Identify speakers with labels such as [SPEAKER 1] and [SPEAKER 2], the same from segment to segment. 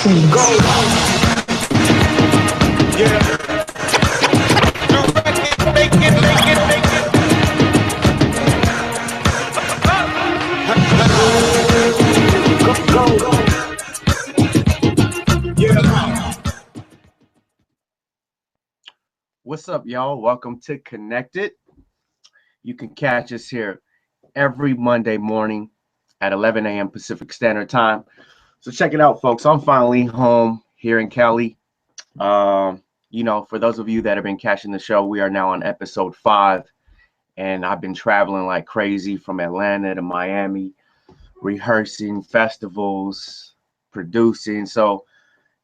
[SPEAKER 1] What's up, y'all? Welcome to Connected. You can catch us here every Monday morning at 11 a.m. Pacific Standard Time. So check it out, folks. I'm finally home here in Cali. For those of you that have been catching the show, we are now on episode 5. And I've been traveling like crazy from Atlanta to Miami, rehearsing festivals, producing. So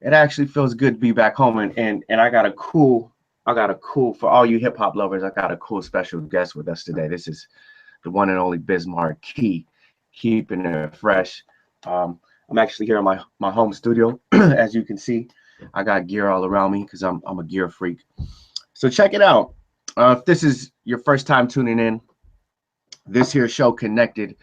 [SPEAKER 1] it actually feels good to be back home. And I got a cool for all you hip hop lovers. I got a cool special guest with us today. This is the one and only Biz Markie, keeping it fresh. I'm actually here in my home studio. As you can see, I got gear all around me because I'm a gear freak. So check it out. If this is your first time tuning in, this here show Connected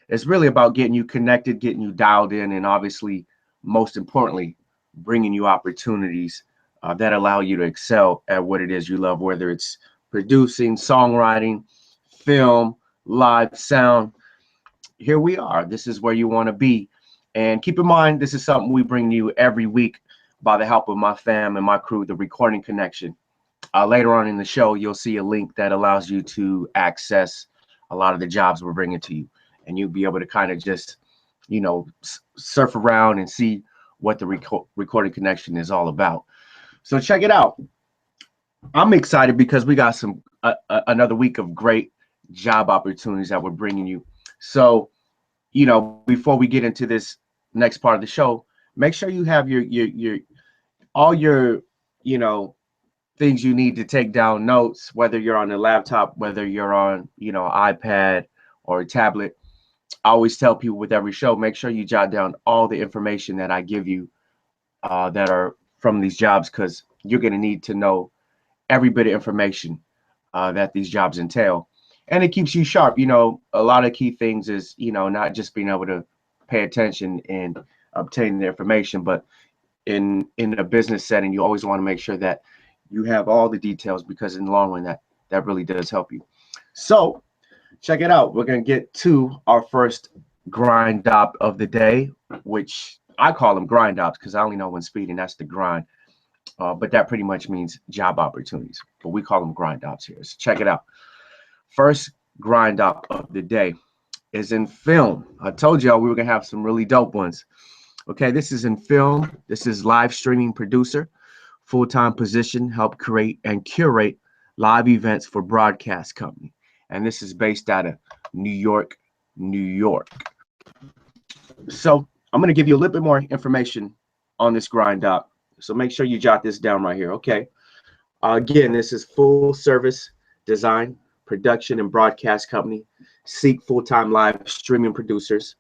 [SPEAKER 1] is really about getting you connected, getting you dialed in, and obviously, most importantly, bringing you opportunities that allow you to excel at what it is you love, whether it's producing, songwriting, film, live sound. Here we are. This is where you want to be. And keep in mind, this is something we bring you every week by the help of my fam and my crew, the Recording Connection. Later on in the show, you'll see a link that allows you to access a lot of the jobs we're bringing to you. And you'll be able to kind of just, surf around and see what the Recording Connection is all about. So check it out. I'm excited because we got some another week of great job opportunities that we're bringing you. So, before we get into this next part of the show, make sure you have your all your things you need to take down notes, whether you're on a laptop, whether you're on iPad or a tablet. I always tell people with every show, make sure you jot down all the information that I give you that are from these jobs, because you're going to need to know every bit of information that these jobs entail. And it keeps you sharp. A lot of key things is, not just being able to pay attention and obtain the information, but in a business setting, you always want to make sure that you have all the details, because in the long run, that really does help you. So check it out. We're going to get to our first grind op of the day, which I call them grind ops because I only know one speed, and that's the grind. But that pretty much means job opportunities, but we call them grind ops here. So check it out. First grind op of the day is in film. I told y'all we were going to have some really dope ones. Okay, this is in film. This is live streaming producer, full-time position, help create and curate live events for broadcast company. And this is based out of New York, New York. So I'm going to give you a little bit more information on this grind op. So make sure you jot this down right here. Okay. Again, this is full service design, production, and broadcast company. Seek full-time live streaming producers.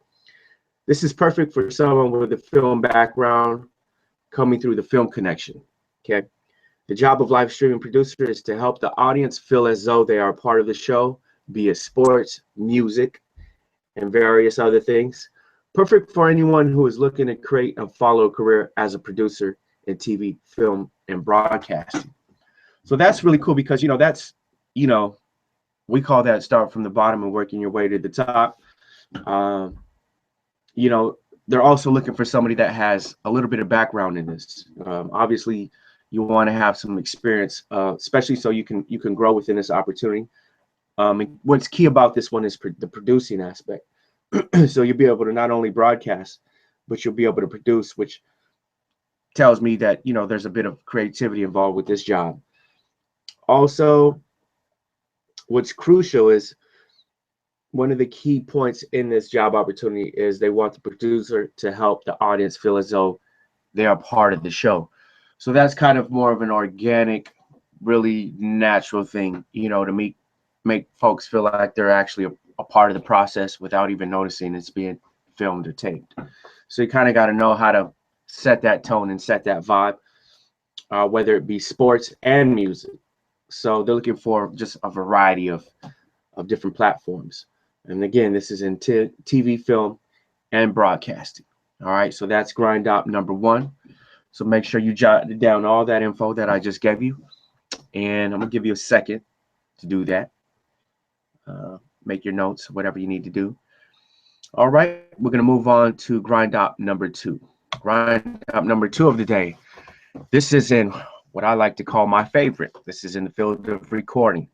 [SPEAKER 1] This is perfect for someone with a film background coming through the Film Connection. Okay. The job of live streaming producer is to help the audience feel as though they are a part of the show, be it sports, music, and various other things. Perfect for anyone who is looking to create and follow a career as a producer in TV, film, and broadcasting. So that's really cool because, that's, we call that start from the bottom and working your way to the top. They're also looking for somebody that has a little bit of background in this. Obviously, you want to have some experience, especially so you can grow within this opportunity. And what's key about this one is the producing aspect. So you'll be able to not only broadcast, but you'll be able to produce, which tells me that, there's a bit of creativity involved with this job. Also, what's crucial is one of the key points in this job opportunity is they want the producer to help the audience feel as though they are part of the show. So that's kind of more of an organic, really natural thing, to make folks feel like they're actually a part of the process without even noticing it's being filmed or taped. So you kind of got to know how to set that tone and set that vibe, whether it be sports and music. So they're looking for just a variety of different platforms. And again, this is in TV, film, and broadcasting. All right, so that's grind op number 1. So make sure you jot down all that info that I just gave you. And I'm going to give you a second to do that. Make your notes, whatever you need to do. All right, we're going to move on to grind up number 2. Grind up number 2 of the day. This is in what I like to call my favorite. This is in the field of recording.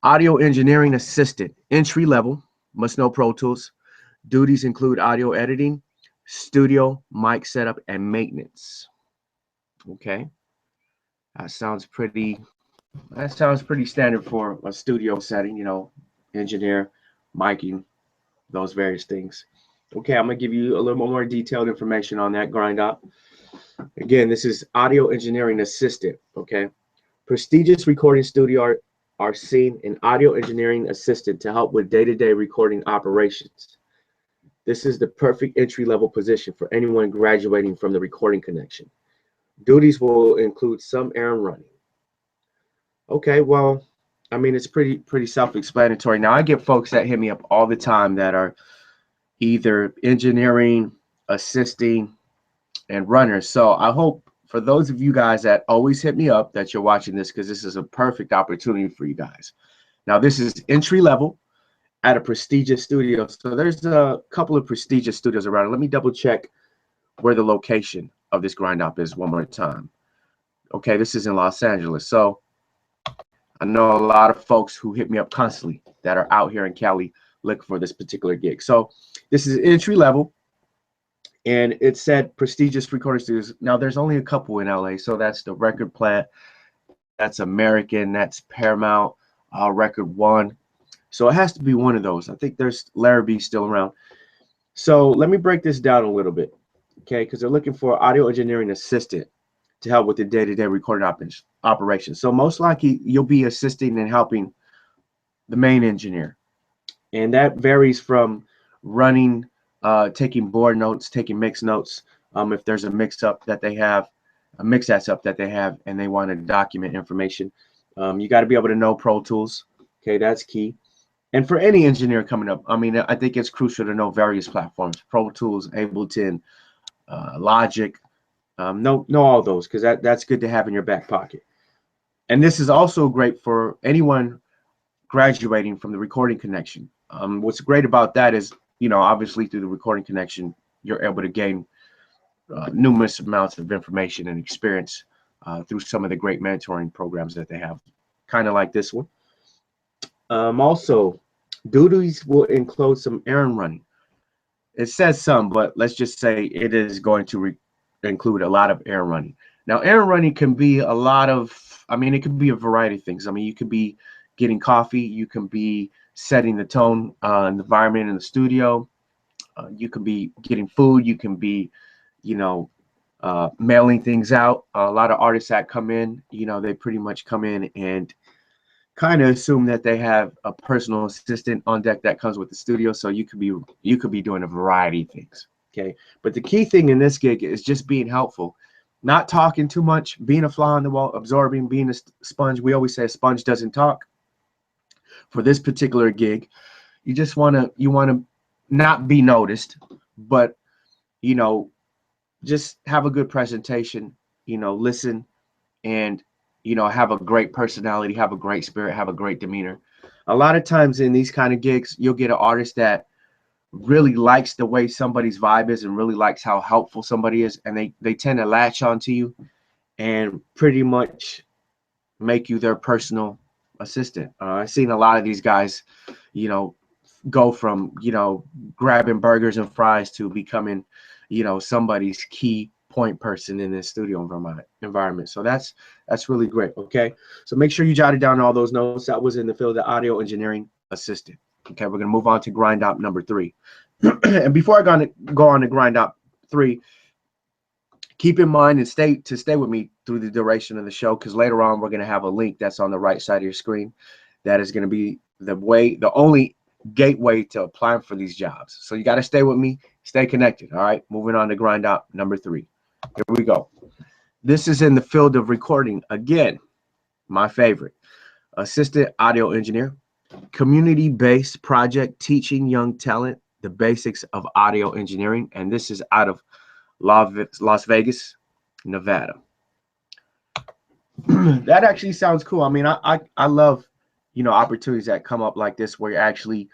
[SPEAKER 1] Audio engineering assistant, entry level, must know Pro Tools. Duties include audio editing, studio, mic setup, and maintenance. Okay, that sounds pretty standard for a studio setting, you know, engineer, miking, those various things. Okay, I'm gonna give you a little more detailed information on that grind up. Again, this is audio engineering assistant. Okay, prestigious recording studio are seen in audio engineering assistant to help with day-to-day recording operations. This is the perfect entry-level position for anyone graduating from the recording connection. Duties will include some errand running. Okay, well, I mean, it's pretty self-explanatory. Now, I get folks that hit me up all the time that are either engineering, assisting, and runners. So I hope for those of you guys that always hit me up that you're watching this, because this is a perfect opportunity for you guys. Now, this is entry level at a prestigious studio. So there's a couple of prestigious studios around. Let me double check where the location of this grind up is one more time. Okay, this is in Los Angeles. So I know a lot of folks who hit me up constantly that are out here in Cali looking for this particular gig. So this is entry level, and it said prestigious recording studios. Now there's only a couple in LA. So that's the Record Plant, that's American, that's Paramount, Record One. So it has to be one of those. I think there's Larrabee still around. So let me break this down a little bit, okay? Because they're looking for audio engineering assistant to help with the day-to-day recording operations. So most likely you'll be assisting and helping the main engineer. And that varies from running, taking board notes, taking mix notes. If there's a mix-up that they have, a mix that's up that they have, and they want to document information. You got to be able to know Pro Tools. Okay, that's key. And for any engineer coming up, I mean, I think it's crucial to know various platforms: Pro Tools, Ableton, Logic. Know all those, because that's good to have in your back pocket. And this is also great for anyone graduating from the recording connection. What's great about that is, you know, obviously through the recording connection, you're able to gain numerous amounts of information and experience through some of the great mentoring programs that they have, kind of like this one. Also, duties will include some errand running. It says some, but let's just say it is going to include a lot of errand running. Now, errand running can be a lot of, I mean, it could be a variety of things. I mean, you could be getting coffee, you can be setting the tone environment in the studio, you can be getting food, you can be, you know, mailing things out. A lot of artists that come in, you know, they pretty much come in and kind of assume that they have a personal assistant on deck that comes with the studio. So you could be doing a variety of things. Okay, but the key thing in this gig is just being helpful, not talking too much, being a fly on the wall, absorbing, being a sponge. We always say a sponge doesn't talk. For this particular gig, you just want to not be noticed, but, you know, just have a good presentation, you know, listen, and, you know, have a great personality, have a great spirit, have a great demeanor. A lot of times in these kind of gigs, you'll get an artist that really likes the way somebody's vibe is and really likes how helpful somebody is, and they tend to latch onto you and pretty much make you their personal assistant. I've seen a lot of these guys, you know, go from, you know, grabbing burgers and fries to becoming, you know, somebody's key point person in this studio environment. So that's really great. Okay, so make sure you jotted down all those notes. That was in the field of audio engineering assistant. Okay, we're gonna move on to grind up number 3. And before I go on to grind up 3, keep in mind and stay with me through the duration of the show, because later on we're gonna have a link that's on the right side of your screen. That is gonna be the only gateway to applying for these jobs. So you got to stay with me, stay connected. All right, moving on to grind up number 3. Here we go. This is in the field of recording. Again, my favorite. Assistant audio engineer, community-based project teaching young talent the basics of audio engineering. And this is out of Las Vegas. Nevada. That actually sounds cool. I mean, I love, opportunities that come up like this where you're actually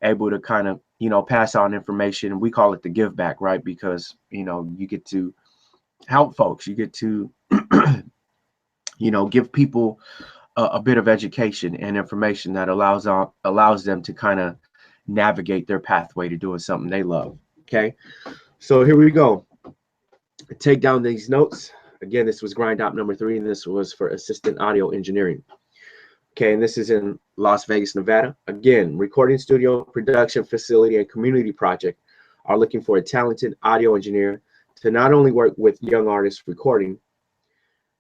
[SPEAKER 1] able to kind of, pass on information. We call it the give back, right? Because, you get to help folks. You get to, give people a bit of education and information that allows them to kind of navigate their pathway to doing something they love. Okay. So here we go. Take down these notes. Again, this was grind op number 3, and this was for assistant audio engineering. Okay, and this is in Las Vegas, Nevada. Again, recording studio, production facility, and community project are looking for a talented audio engineer to not only work with young artists recording.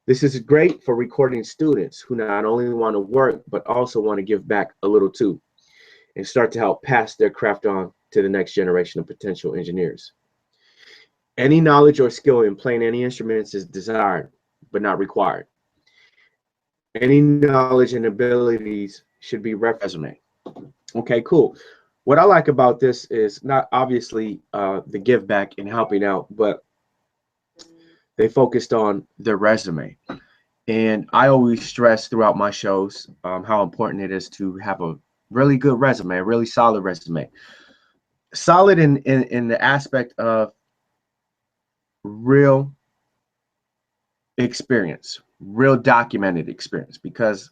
[SPEAKER 1] This is great for recording students who not only want to work, but also want to give back a little too, and start to help pass their craft on to the next generation of potential engineers. Any knowledge or skill in playing any instruments is desired, but not required. Any knowledge and abilities should be resume. Okay, cool. What I like about this is not obviously the give back and helping out, but they focused on their resume. And I always stress throughout my shows how important it is to have a really good resume, a really solid resume. Solid in the aspect of real experience, real documented experience, because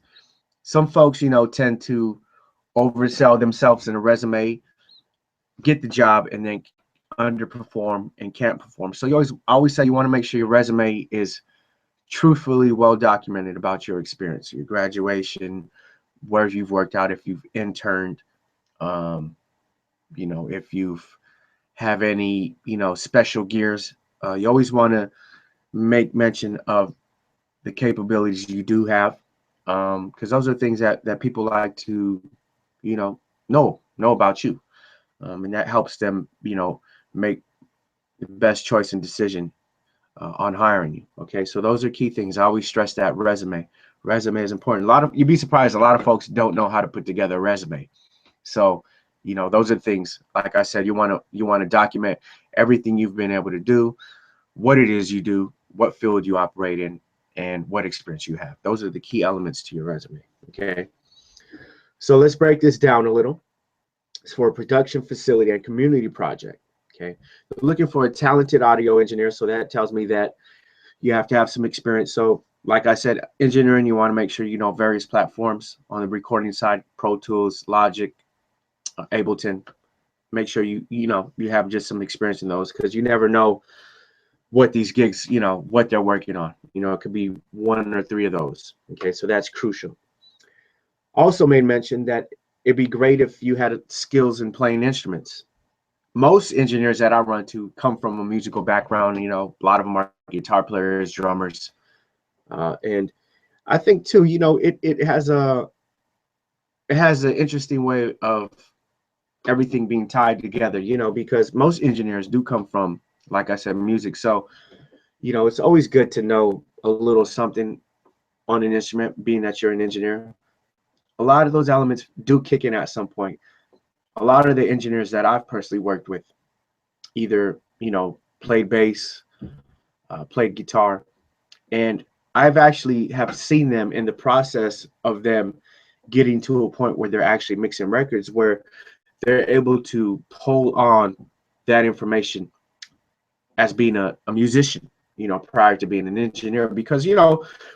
[SPEAKER 1] some folks, tend to oversell themselves in a resume, get the job, and then underperform and can't perform. So I always say you want to make sure your resume is truthfully well documented about your experience, your graduation, where you've worked out, if you've interned, if you've have any, special gears. You always want to make mention of the capabilities you do have, because those are things that people like to, know about you, and that helps them, make the best choice and decision on hiring you. Okay, so those are key things. I always stress that resume. Resume is important. You'd be surprised, a lot of folks don't know how to put together a resume. So, those are things. Like I said, you want to document everything you've been able to do, what it is you do, what field you operate in, and what experience you have. Those are the key elements to your resume. Okay, so let's break this down a little. It's for a production facility and community project. Okay, we're looking for a talented audio engineer, so that tells me that you have to have some experience. So like I said, engineering, you want to make sure you know various platforms on the recording side: Pro Tools, Logic, Ableton. Make sure you have just some experience in those, because you never know what these gigs, what they're working on. It could be 1 or 3 of those. Okay, so that's crucial. Also made mention that it'd be great if you had skills in playing instruments. Most engineers that I run to come from a musical background. A lot of them are guitar players, drummers, and I think too, it has an interesting way of everything being tied together. Because most engineers do come from, like I said, music. So, it's always good to know a little something on an instrument, being that you're an engineer. A lot of those elements do kick in at some point. A lot of the engineers that I've personally worked with either, played bass, played guitar, and I've actually have seen them in the process of them getting to a point where they're actually mixing records, where they're able to pull on that information as being a musician, prior to being an engineer. Because,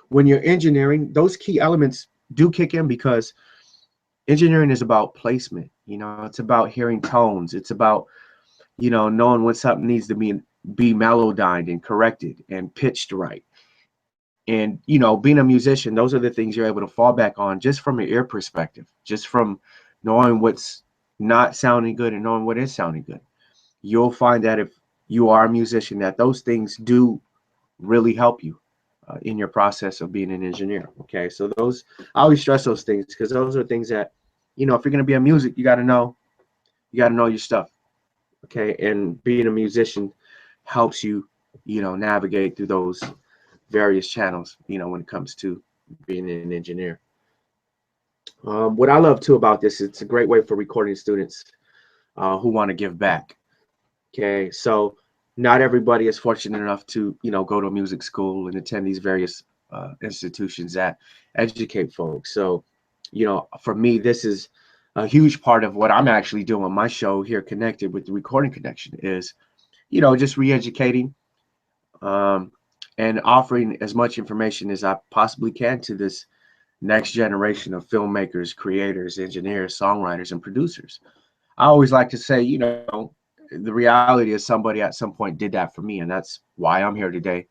[SPEAKER 1] when you're engineering, those key elements do kick in, because engineering is about placement. It's about hearing tones. It's about, knowing when something needs to be melodined and corrected and pitched right. And, being a musician, those are the things you're able to fall back on just from an ear perspective, just from knowing what's not sounding good and knowing what is sounding good. You'll find that if you are a musician, that those things do really help you in your process of being an engineer. Okay, so I always stress those things, because those are things that, if you're going to be a music, you got to know your stuff. Okay, and being a musician helps you, navigate through those various channels, when it comes to being an engineer. What I love too about this, it's a great way for recording students who want to give back. Okay, so not everybody is fortunate enough to, go to a music school and attend these various institutions that educate folks. So, for me, this is a huge part of what I'm actually doing. My show here, Connected with the Recording Connection, is, just re-educating um, and offering as much information as I possibly can to this next generation of filmmakers, creators, engineers, songwriters, and producers. I always like to say, the reality is somebody at some point did that for me, and that's why I'm here today,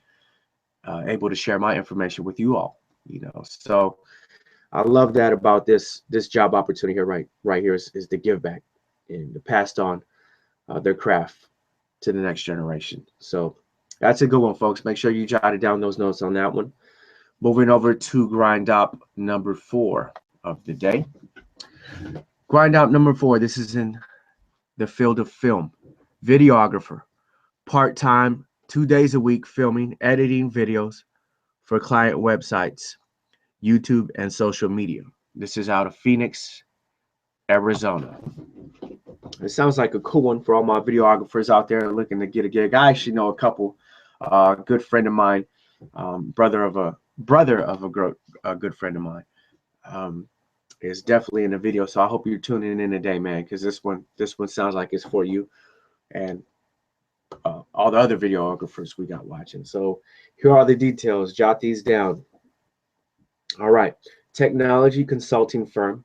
[SPEAKER 1] able to share my information with you all. So I love that about this job opportunity here, right here is the give back and to pass on their craft to the next generation. So that's a good one, folks. Make sure you jotted down those notes on that one. Moving over to grind up number 4 of the day. Grind up number 4. This is in the field of film. Videographer, part-time, 2 days a week filming, editing videos for client websites, YouTube, and social media. This is out of Phoenix, Arizona. It sounds like a cool one for all my videographers out there looking to get a gig. I actually know a couple. A good friend of mine, brother of a good friend of mine, is definitely in the video. So I hope you're tuning in today, man, because this one sounds like it's for you and all the other videographers we got watching. So here are the details. Jot these down. All right. Technology consulting firm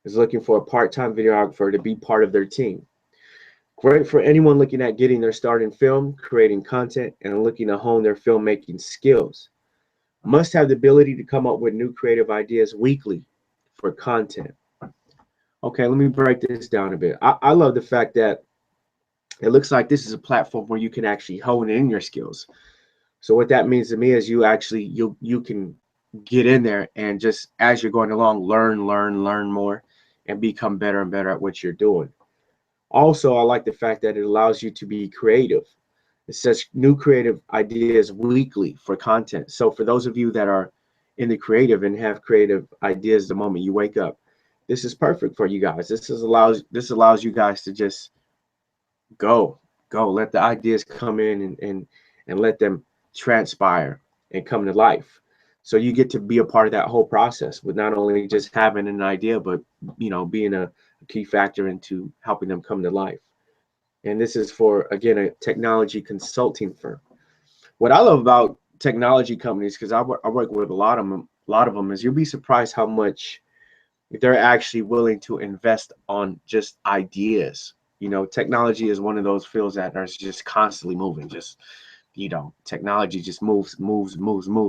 [SPEAKER 1] is looking for a part-time videographer to be part of their team. Great for anyone looking at getting their start in film, creating content, and looking to hone their filmmaking skills. Must have the ability to come up with new creative ideas weekly for content. Okay, let me break this down a bit. I love the fact that it looks like this is a platform where you can actually hone in your skills. So what that means to me is you can get in there and just as you're going along, learn more and become better and better at what you're doing. Also, I like the fact that it allows you to be creative. It says new creative ideas weekly for content. So for those of you that are in the creative and have creative ideas the moment you wake up, this is perfect for you guys. This allows you guys to just go, let the ideas come in and let them transpire and come to life. So you get to be a part of that whole process with not only just having an idea, but being a key factor into helping them come to life. And this is for, again, a technology consulting firm. What I love about technology companies, because I work with a lot of them, is you'll be surprised how much they're actually willing to invest on just ideas. Technology is one of those fields that are just constantly moving. Just, technology just moves.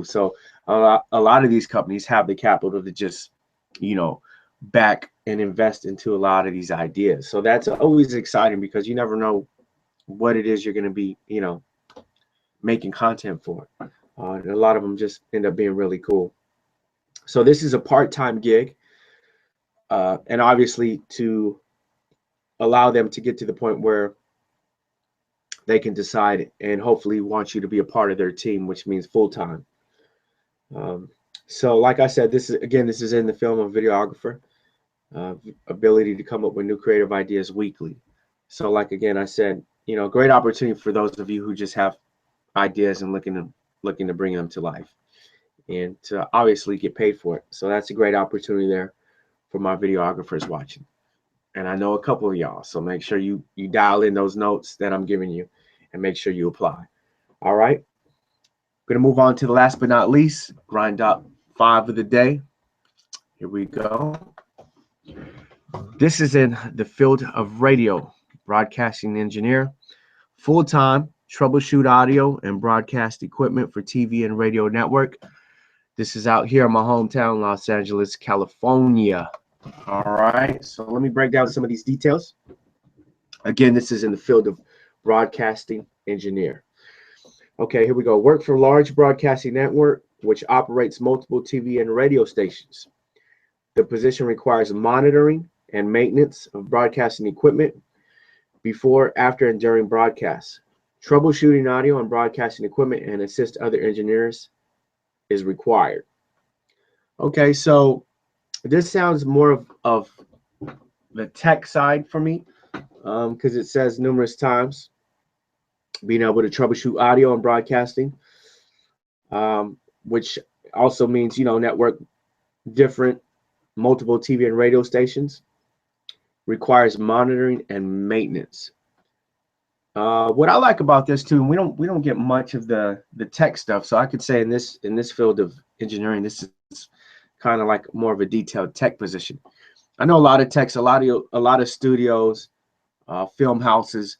[SPEAKER 1] So a lot of these companies have the capital to just, back and invest into a lot of these ideas. So that's always exciting because you never know what it is you're going to be, making content for. And a lot of them just end up being really cool. So this is a part-time gig. And obviously to allow them to get to the point where they can decide and hopefully want you to be a part of their team, which means full-time. So like I said, this is in the film of videographer, ability to come up with new creative ideas weekly. So like, again, I said, great opportunity for those of you who just have ideas and looking to bring them to life and to obviously get paid for it. So that's a great opportunity there for my videographers watching. And I know a couple of y'all, so make sure you dial in those notes that I'm giving you and make sure you apply. All right. Going to move on to the last but not least, grind up 5 of the day. Here we go. This is in the field of radio, broadcasting engineer, full-time, troubleshoot audio and broadcast equipment for TV and radio network. This is out here in my hometown, Los Angeles, California. All right, so let me break down some of these details. Again, this is in the field of broadcasting engineer. Okay, here we go. Work for large broadcasting network, which operates multiple TV and radio stations. The position requires monitoring and maintenance of broadcasting equipment before, after, and during broadcasts. Troubleshooting audio and broadcasting equipment and assist other engineers is required. Okay, so this sounds more of the tech side for me, because it says numerous times being able to troubleshoot audio and broadcasting, which also means, network different multiple TV and radio stations, requires monitoring and maintenance. What I like about this too, and we don't get much of the tech stuff, so I could say in this field of engineering, this is kind of like more of a detailed tech position. I know a lot of techs, a lot of studios, film houses,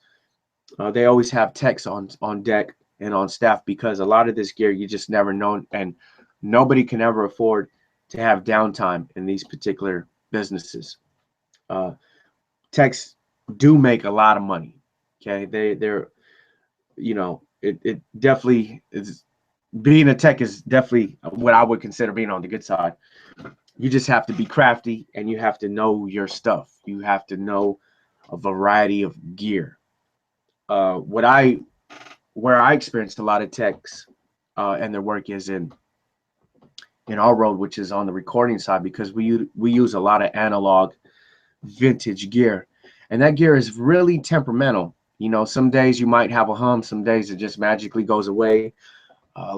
[SPEAKER 1] they always have techs on deck and on staff, because a lot of this gear you just never know, and nobody can ever afford to have downtime in these particular businesses. Techs do make a lot of money. Okay, they're it definitely is. Being a tech is definitely what I would consider being on the good side. You just have to be crafty, and you have to know your stuff. You have to know a variety of gear. Where I experienced a lot of techs and their work is in our road, which is on the recording side, because we use a lot of analog vintage gear, and that gear is really temperamental. Some days you might have a hum, some days it just magically goes away.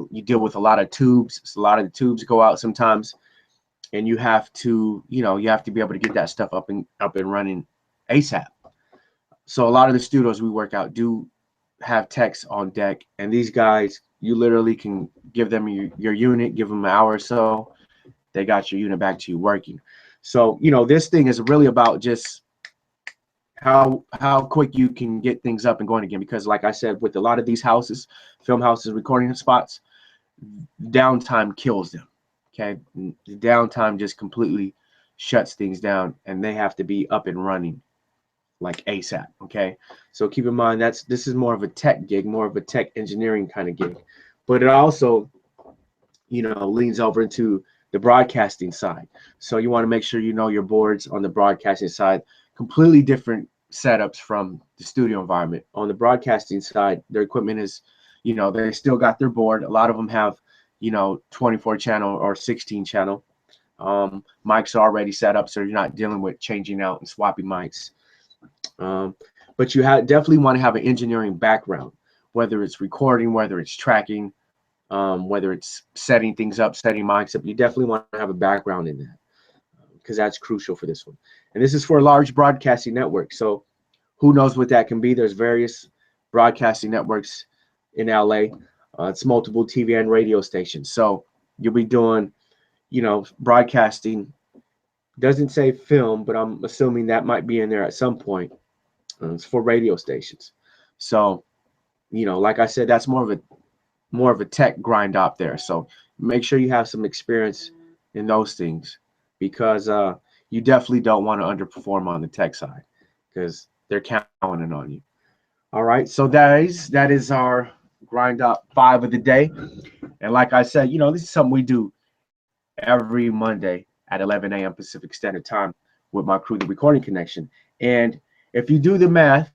[SPEAKER 1] You deal with a lot of tubes, so a lot of the tubes go out sometimes, and you have to be able to get that stuff up and running ASAP. So a lot of the studios we work out do have techs on deck, and these guys, you literally can give them your unit, give them an hour or so, they got your unit back to you working. So this thing is really about just how quick you can get things up and going again, because like I said, with a lot of these houses, film houses, recording spots, downtime kills them. Okay, the downtime just completely shuts things down, and they have to be up and running like ASAP. Okay, so keep in mind this is more of a tech gig, more of a tech engineering kind of gig, but it also leans over into the broadcasting side. So you want to make sure you know your boards on the broadcasting side. Completely different setups from the studio environment. On the broadcasting side, their equipment is, they still got their board. A lot of them have, 24 channel or 16 channel. Mics are already set up, so you're not dealing with changing out and swapping mics. But you definitely want to have an engineering background, whether it's recording, whether it's tracking, whether it's setting things up, setting mics up. You definitely want to have a background in that, because that's crucial for this one. And this is for a large broadcasting network. So who knows what that can be? There's various broadcasting networks in LA. It's multiple TV and radio stations. So you'll be doing, broadcasting. Doesn't say film, but I'm assuming that might be in there at some point. It's for radio stations. So, like I said, that's more of a tech grind up there. So make sure you have some experience in those things, because you definitely don't want to underperform on the tech side, because they're counting on you. All right, so that is our grind up 5 of the day. And like I said, this is something we do every Monday at 11 a.m. Pacific Standard Time with my crew, the Recording Connection. And if you do the math,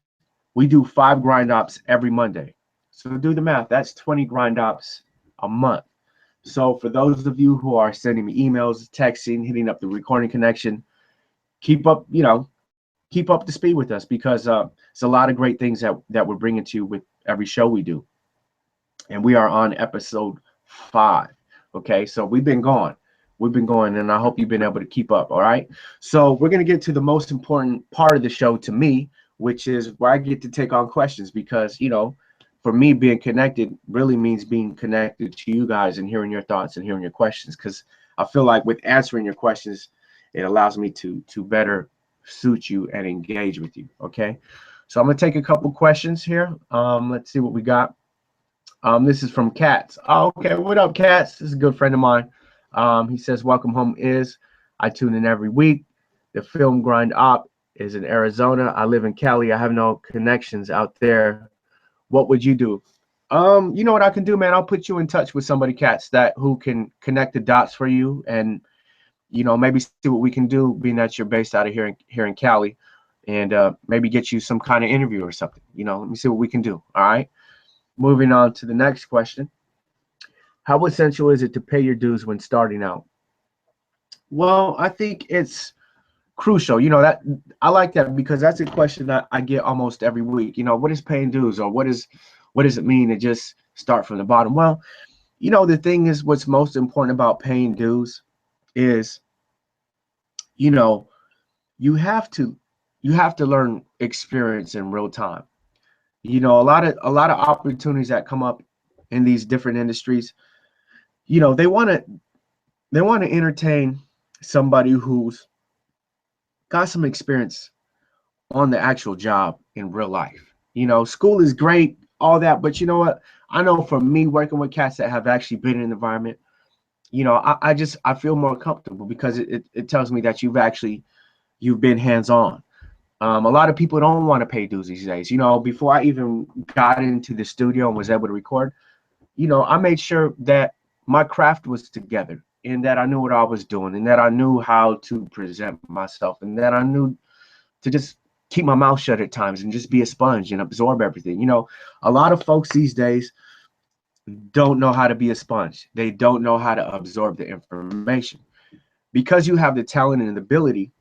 [SPEAKER 1] we do 5 grind ops every Monday. So do the math. That's 20 grind ops a month. So for those of you who are sending me emails, texting, hitting up the Recording Connection, keep up the speed with us, because it's a lot of great things that we're bringing to you with every show we do. And we are on episode 5. Okay, so we've been going, and I hope you've been able to keep up. All right, so we're going to get to the most important part of the show to me, which is where I get to take on questions, because for me, being connected really means being connected to you guys and hearing your thoughts and hearing your questions, because I feel like with answering your questions, it allows me to better suit you and engage with you. Okay, so I'm gonna take a couple questions here. Let's see what we got. This is from Katz. Oh, okay, what up, Katz? This is a good friend of mine. He says, welcome home is. I tune in every week. The film grind op is in Arizona. I live in Cali. I have no connections out there. What would you do? You know what I can do, man? I'll put you in touch with somebody, Katz, who can connect the dots for you, and maybe see what we can do, being that you're based out of here in Cali, and maybe get you some kind of interview or something. Let me see what we can do. All right. Moving on to the next question. How essential is it to pay your dues when starting out? Well, I think it's crucial. That I like that, because that's a question that I get almost every week. What is paying dues, or what is what does it mean to just start from the bottom? Well, you know, the thing is, what's most important about paying dues is, you know, you have to learn experience in real time. You know, a lot of opportunities that come up in these different industries, you know, they want to entertain somebody who's got some experience on the actual job in real life. You know, school is great, all that, but you know what? I know for me, working with cats that have actually been in an environment, you know, I feel more comfortable because it tells me that you've been hands on. A lot of people don't want to pay dues these days. You know, before I even got into the studio and was able to record, you know, I made sure that my craft was together and that I knew what I was doing and that I knew how to present myself and that I knew to just keep my mouth shut at times and just be a sponge and absorb everything. You know, a lot of folks these days don't know how to be a sponge. They don't know how to absorb the information. Because you have the talent and the ability,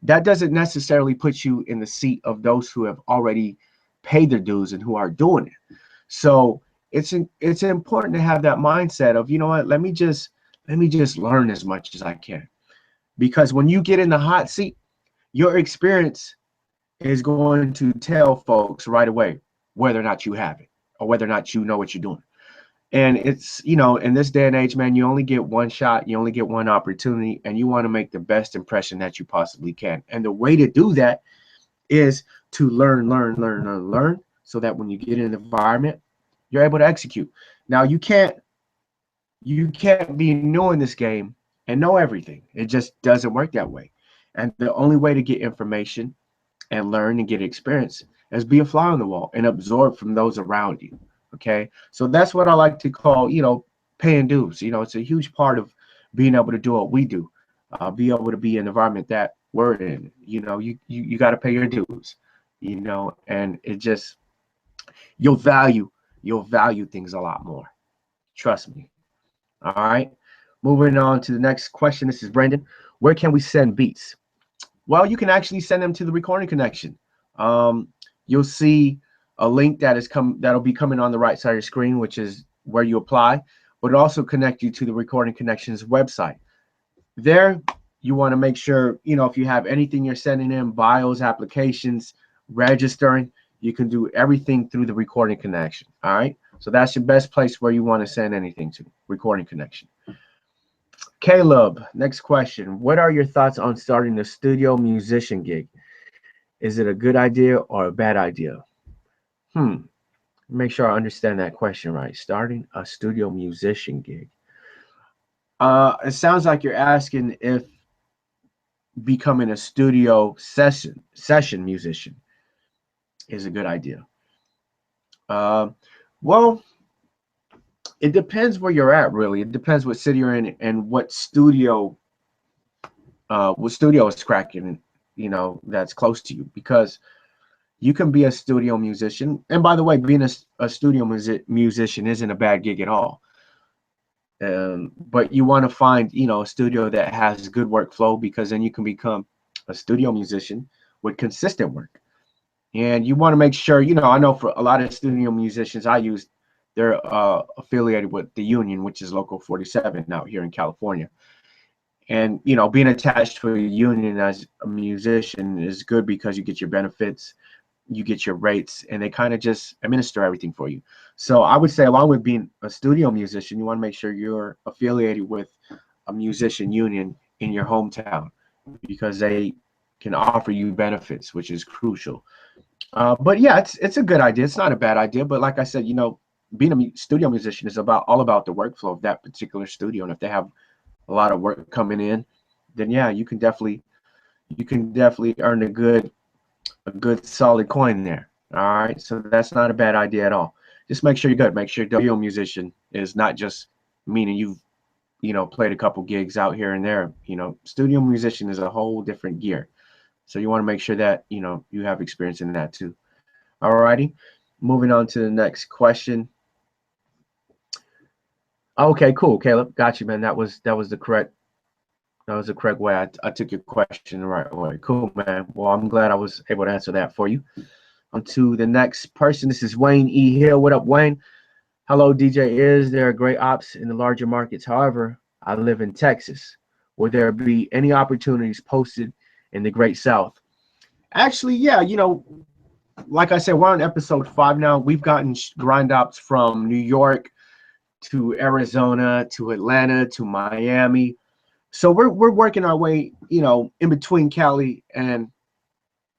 [SPEAKER 1] that doesn't necessarily put you in the seat of those who have already paid their dues and who are doing it. So it's important to have that mindset of, you know what, let me just learn as much as I can. Because when you get in the hot seat, your experience is going to tell folks right away whether or not you have it or whether or not you know what you're doing. And it's, you know, in this day and age, man, you only get one shot, you only get one opportunity, and you want to make the best impression that you possibly can. And the way to do that is to learn, so that when you get in an environment, you're able to execute. Now, you can't be new in this game and know everything. It just doesn't work that way. And the only way to get information and learn and get experience is be a fly on the wall and absorb from those around you. Okay. So that's what I like to call, you know, paying dues. You know, it's a huge part of being able to do what we do, be able to be in an environment that we're in. You know, you got to pay your dues, you know, and it just, you'll value, you'll value things a lot more. Trust me. All right. Moving on to the next question. This is Brendan. Where can we send beats? Well, you can actually send them to the Recording Connection. Um, you'll see a link that'll be coming on the right side of your screen, which is where you apply, but it also connect you to the Recording Connection's website. There, you want to make sure, you know, if you have anything you're sending in, bios, applications, registering, you can do everything through the Recording Connection. All right. So that's your best place where you want to send anything to, Recording Connection. Caleb, next question. What are your thoughts on starting a studio musician gig? Is it a good idea or a bad idea? Make sure I understand that question right. Starting a studio musician gig. It sounds like you're asking if becoming a studio session musician is a good idea. Uh, well, it depends where you're at, really. It depends what city you're in and what studio is cracking, you know, that's close to you. Because you can be a studio musician, and by the way, being a studio musician isn't a bad gig at all. But you want to find, you know, a studio that has good workflow, because then you can become a studio musician with consistent work. And you want to make sure, you know, I know for a lot of studio musicians I use, they're affiliated with the union, which is Local 47 out here in California. And, you know, being attached to a union as a musician is good because you get your benefits, you get your rates, and they kind of just administer everything for you. So I would say, along with being a studio musician, you want to make sure you're affiliated with a musician union in your hometown, because they can offer you benefits, which is crucial. But yeah, it's a good idea. It's not a bad idea. But like I said, you know, being a studio musician is all about the workflow of that particular studio. And if they have a lot of work coming in, then yeah, you can definitely earn a good solid coin there. All right, so that's not a bad idea at all. Just make sure you're good. Make sure the studio musician is not just meaning you've played a couple gigs out here and there. You know, studio musician is a whole different gear. So you want to make sure that you have experience in that too. All righty, moving on to the next question. Okay, cool, Caleb. Got you, man. That was the correct way. I took your question the right way. Cool, man. Well, I'm glad I was able to answer that for you. On to the next person. This is Wayne E. Hill. What up, Wayne? Hello, DJ. Is there great ops in the larger markets? However, I live in Texas. Will there be any opportunities posted in the Great South? Actually, yeah. Like I said, we're on episode 5 now. We've gotten grind ops from New York to Arizona to Atlanta to Miami. So we're working our way, in between Cali and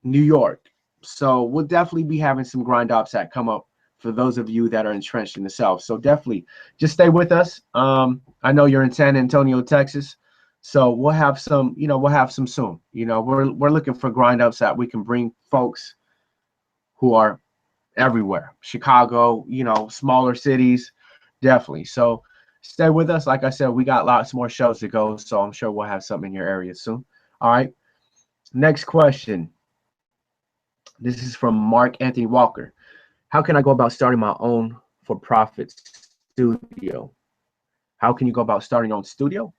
[SPEAKER 1] New York. So we'll definitely be having some grind ops that come up for those of you that are entrenched in the South. So definitely just stay with us. I know you're in San Antonio, Texas. So we'll have some, soon. We're looking for grind ups that we can bring folks who are everywhere. Chicago, smaller cities, definitely. So stay with us. Like I said, we got lots more shows to go. So I'm sure we'll have something in your area soon. All right. Next question. This is from Mark Anthony Walker. How can I go about starting my own for-profit studio? How can you go about starting your own studio?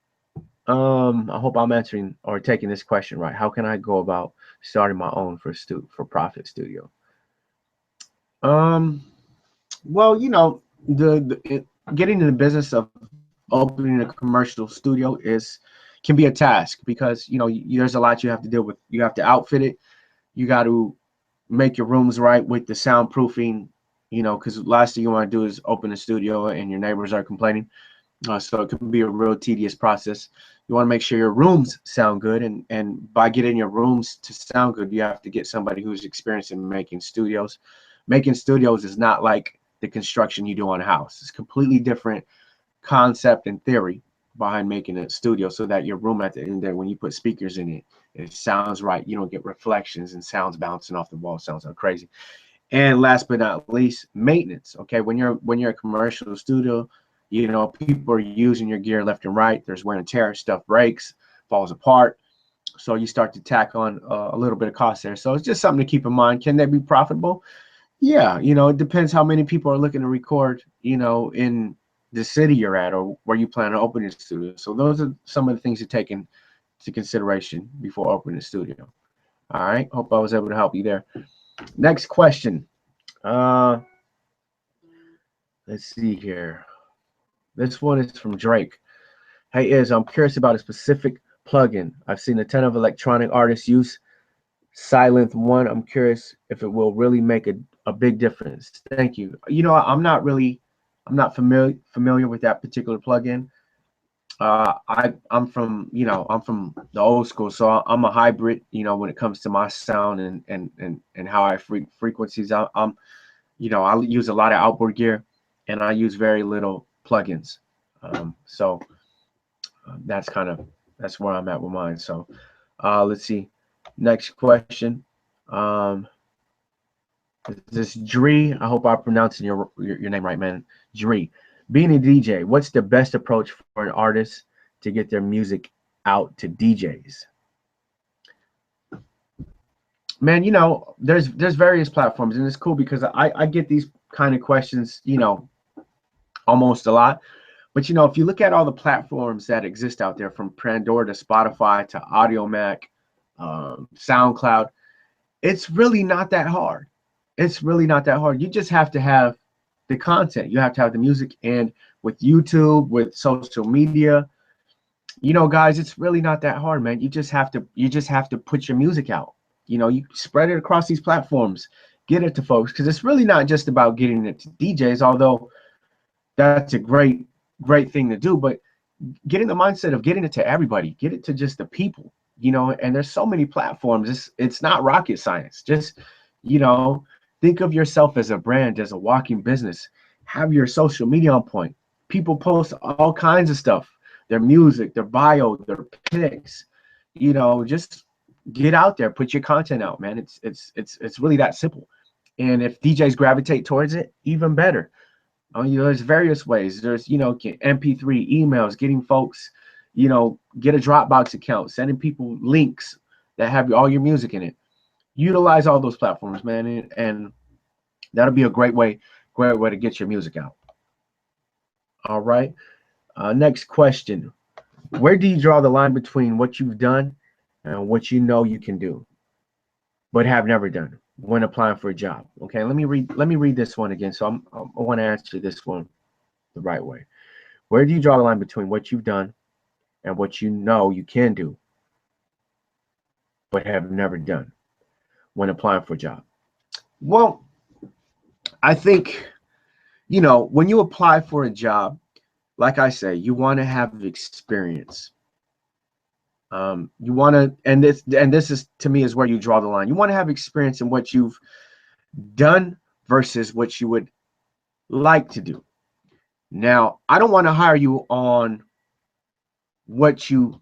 [SPEAKER 1] I hope I'm answering or taking this question right. How can I go about starting my own for-profit studio? Well, getting in the business of opening a commercial studio can be a task because there's a lot you have to deal with. You have to outfit it. You got to make your rooms right with the soundproofing, because last thing you want to do is open a studio and your neighbors are complaining. So it can be a real tedious process. You want to make sure your rooms sound good, and by getting your rooms to sound good, you have to get somebody who's experienced in making studios. Making studios is not like the construction you do on a house. It's completely different concept and theory behind making a studio, so that your room at the end there, when you put speakers in it, it sounds right. You don't get reflections and sounds bouncing off the wall. Sounds like crazy. And last but not least, maintenance. Okay, when you're a commercial studio, people are using your gear left and right. There's wear and tear. Stuff breaks, falls apart. So you start to tack on a little bit of cost there. So it's just something to keep in mind. Can they be profitable? Yeah, it depends how many people are looking to record, in the city you're at or where you plan on opening a studio. So those are some of the things to take into consideration before opening a studio. All right. Hope I was able to help you there. Next question. Let's see here. This one is from Drake. Hey, I'm curious about a specific plugin. I've seen a ton of electronic artists use Sylenth One. I'm curious if it will really make a big difference. Thank you. I'm not familiar with that particular plugin. I'm from the old school, so I'm a hybrid. When it comes to my sound and how I frequencies, I use a lot of outboard gear, and I use very little plugins. So that's where I'm at with mine. So let's see. Next question. This is Dree. I hope I'm pronouncing your name right, man. Dree. Being a DJ, what's the best approach for an artist to get their music out to DJs? Man, there's various platforms, and it's cool because I get these kind of questions, almost a lot. But if you look at all the platforms that exist out there, from Pandora to Spotify to Audiomack, SoundCloud, it's really not that hard. It's really not that hard. You just have to have the content. You have to have the music. And with YouTube, with social media, guys, it's really not that hard, man. You just have to put your music out. You spread it across these platforms, get it to folks, because it's really not just about getting it to DJs, although that's a great thing to do, but getting the mindset of getting it to everybody, get it to just the people, and there's so many platforms. It's not rocket science. Just, think of yourself as a brand, as a walking business. Have your social media on point. People post all kinds of stuff, their music, their bio, their pics. Just get out there, put your content out, man. It's really that simple. And if DJs gravitate towards it, even better. There's various ways. There's MP3 emails, getting folks, get a Dropbox account, sending people links that have all your music in it. Utilize all those platforms, man, and that'll be a great way to get your music out. All right. Next question. Where do you draw the line between what you've done and what you can do, but have never done? when applying for a job. Okay, let me read this one again. So I want to answer this one the right way. Where do you draw the line between what you've done and what you know you can do but have never done when applying for a job? Well, I think, when you apply for a job, like I say, you want to have experience. You want to, and this is, to me, is where you draw the line. You want to have experience in what you've done versus what you would like to do. Now, I don't want to hire you on what you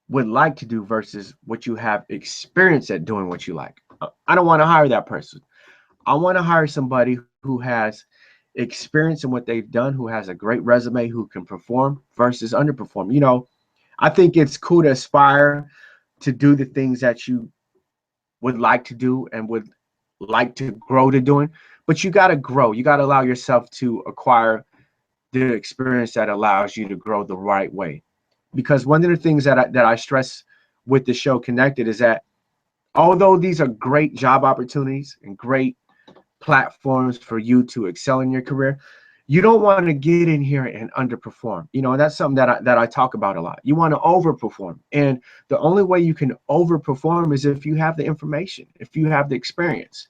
[SPEAKER 1] would like to do versus what you have experience at doing what you like. I don't want to hire that person. I want to hire somebody who has experience in what they've done, who has a great resume, who can perform versus underperform. I think it's cool to aspire to do the things that you would like to do and would like to grow to doing, but you got to grow. You got to allow yourself to acquire the experience that allows you to grow the right way. Because one of the things that I stress with the show Connected is that although these are great job opportunities and great platforms for you to excel in your career, you don't want to get in here and underperform. And that's something that I talk about a lot. You want to overperform. And the only way you can overperform is if you have the information, if you have the experience,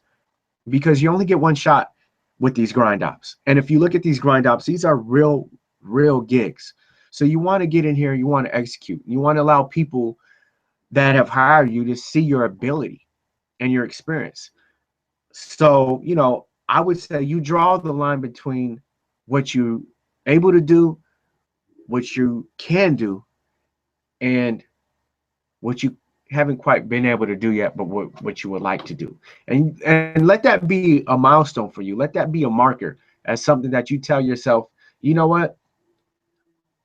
[SPEAKER 1] because you only get one shot with these grind ops. And if you look at these grind ops, these are real gigs. So you want to get in here, you want to execute. You want to allow people that have hired you to see your ability and your experience. So, I would say you draw the line between what you're able to do, what you can do, and what you haven't quite been able to do yet, but what you would like to do. And let that be a milestone for you. Let that be a marker as something that you tell yourself, you know what?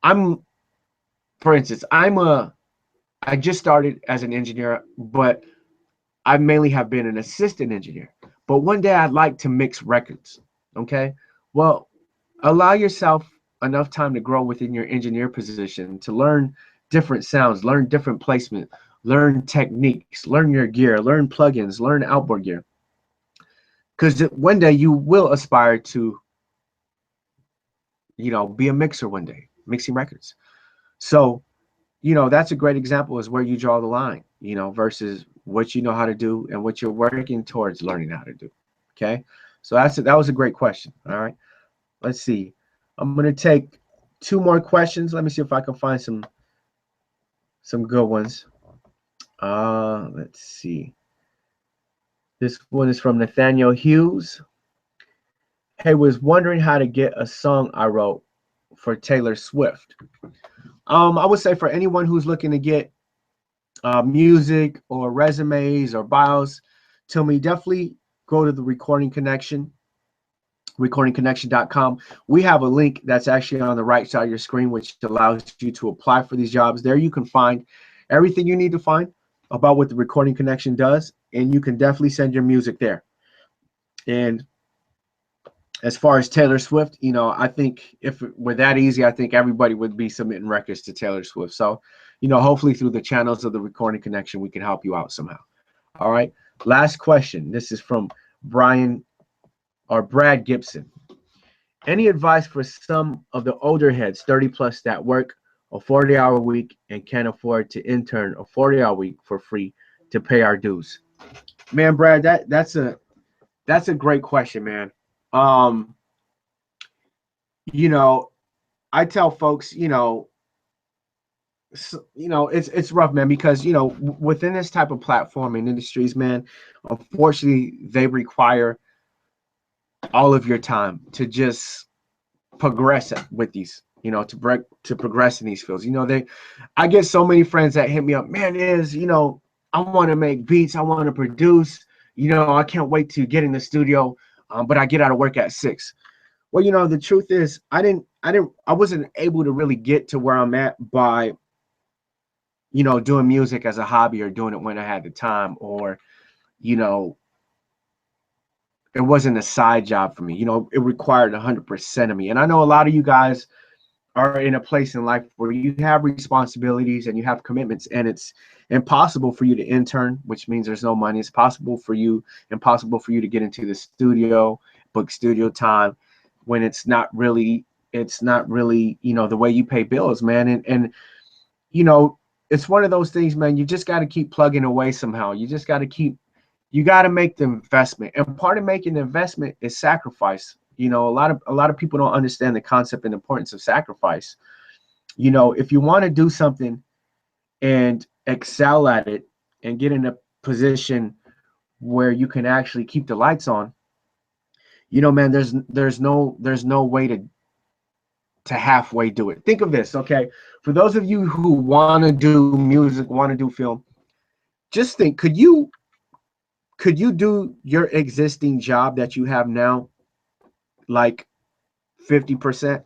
[SPEAKER 1] For instance, I just started as an engineer, but I mainly have been an assistant engineer. But one day I'd like to mix records. Okay. Well, allow yourself enough time to grow within your engineer position to learn different sounds, learn different placement, learn techniques, learn your gear, learn plugins, learn outboard gear. Because one day you will aspire to, be a mixer one day, mixing records. So, that's a great example is where you draw the line, versus what you know how to do and what you're working towards learning how to do. Okay. So that was a great question. All right. Let's see. I'm going to take two more questions. Let me see if I can find some good ones. Let's see. This one is from Nathaniel Hughes. Hey, was wondering how to get a song I wrote for Taylor Swift. I would say for anyone who's looking to get music or resumes or bios to me, definitely go to the Recording Connection, recordingconnection.com. We have a link that's actually on the right side of your screen, which allows you to apply for these jobs. There you can find everything you need to find about what the Recording Connection does, and you can definitely send your music there. And as far as Taylor Swift, I think if it were that easy, I think everybody would be submitting records to Taylor Swift. So, hopefully through the channels of the Recording Connection, we can help you out somehow. All right. Last question. This is from Brad Gibson. Any advice for some of the older heads, 30 plus, that work a 40-hour week and can't afford to intern a 40-hour week for free to pay our dues? Man, Brad, that's a great question, man. I tell folks, it's rough, man, because within this type of platform and industries, man, unfortunately they require all of your time to just progress with these, to progress in these fields. I get so many friends that hit me up, man, I want to make beats, I want to produce, I can't wait to get in the studio, but I get out of work at 6. Well, the truth is I wasn't able to really get to where I'm at by, doing music as a hobby or doing it when I had the time, or, it wasn't a side job for me. It required 100% of me. And I know a lot of you guys are in a place in life where you have responsibilities and you have commitments, and it's impossible for you to intern, which means there's no money. It's impossible for you to get into the studio, book studio time, when it's not really, the way you pay bills, man. And it's one of those things, man. You just got to keep plugging away somehow. You got to make the investment, and part of making the investment is sacrifice. A lot of people don't understand the concept and importance of sacrifice. If you want to do something and excel at it and get in a position where you can actually keep the lights on, man, there's no way to halfway do it. Think of this, okay? For those of you who want to do music, want to do film, just think, could you do your existing job that you have now like 50%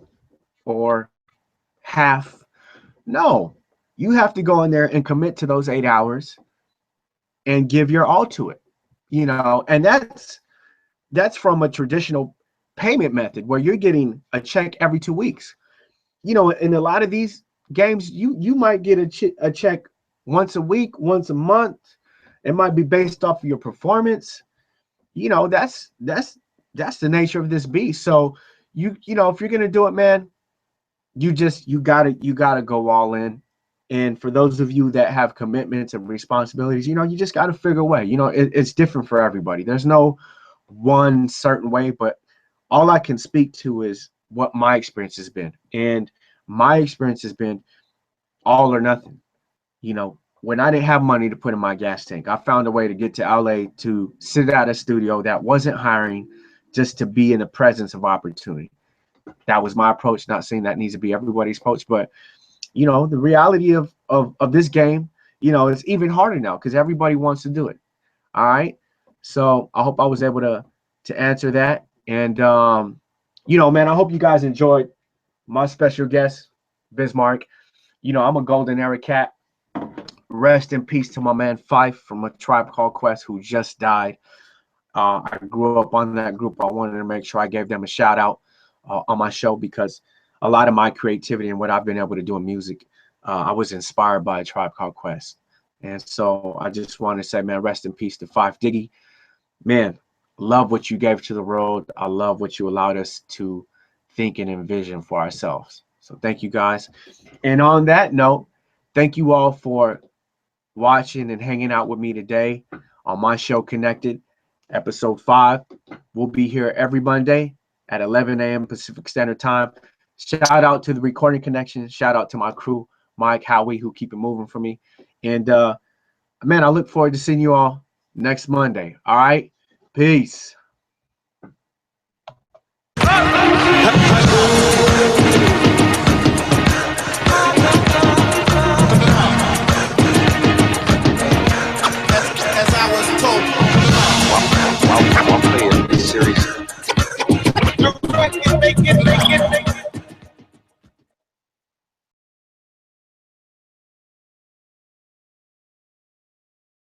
[SPEAKER 1] or half? No. You have to go in there and commit to those 8 hours and give your all to it. And that's from a traditional payment method where you're getting a check every 2 weeks. In a lot of these games, you might get a check once a week, once a month. It might be based off of your performance. That's the nature of this beast. So if you're gonna do it, man, you gotta go all in. And for those of you that have commitments and responsibilities, you just gotta figure a way. It's different for everybody. There's no one certain way, but all I can speak to is what my experience has been. And my experience has been all or nothing. When I didn't have money to put in my gas tank, I found a way to get to LA to sit at a studio that wasn't hiring, just to be in the presence of opportunity. That was my approach. Not saying that needs to be everybody's approach, but the reality of this game, it's even harder now because everybody wants to do it. All right. So I hope I was able to answer that. And man, I hope you guys enjoyed my special guest, Bismarck. I'm a golden era cat. Rest in peace to my man Phife from A Tribe Called Quest, who just died. I grew up on that group. I wanted to make sure I gave them a shout out on my show, because a lot of my creativity and what I've been able to do in music, I was inspired by A Tribe Called Quest. And so I just want to say, man, rest in peace to Phife Diggy. Man, love what you gave to the world. I love what you allowed us to think and envision for ourselves. So thank you, guys. And on that note, thank you all for watching and hanging out with me today on my show, Connected, episode 5. We'll be here every Monday at 11 a.m. Pacific Standard Time. Shout out to the Recording Connection. Shout out to my crew, Mike, Howie, who keep it moving for me. And man, I look forward to seeing you all next Monday. All right. Peace.
[SPEAKER 2] As I was told.
[SPEAKER 3] I'll play it in this series.
[SPEAKER 2] Make it.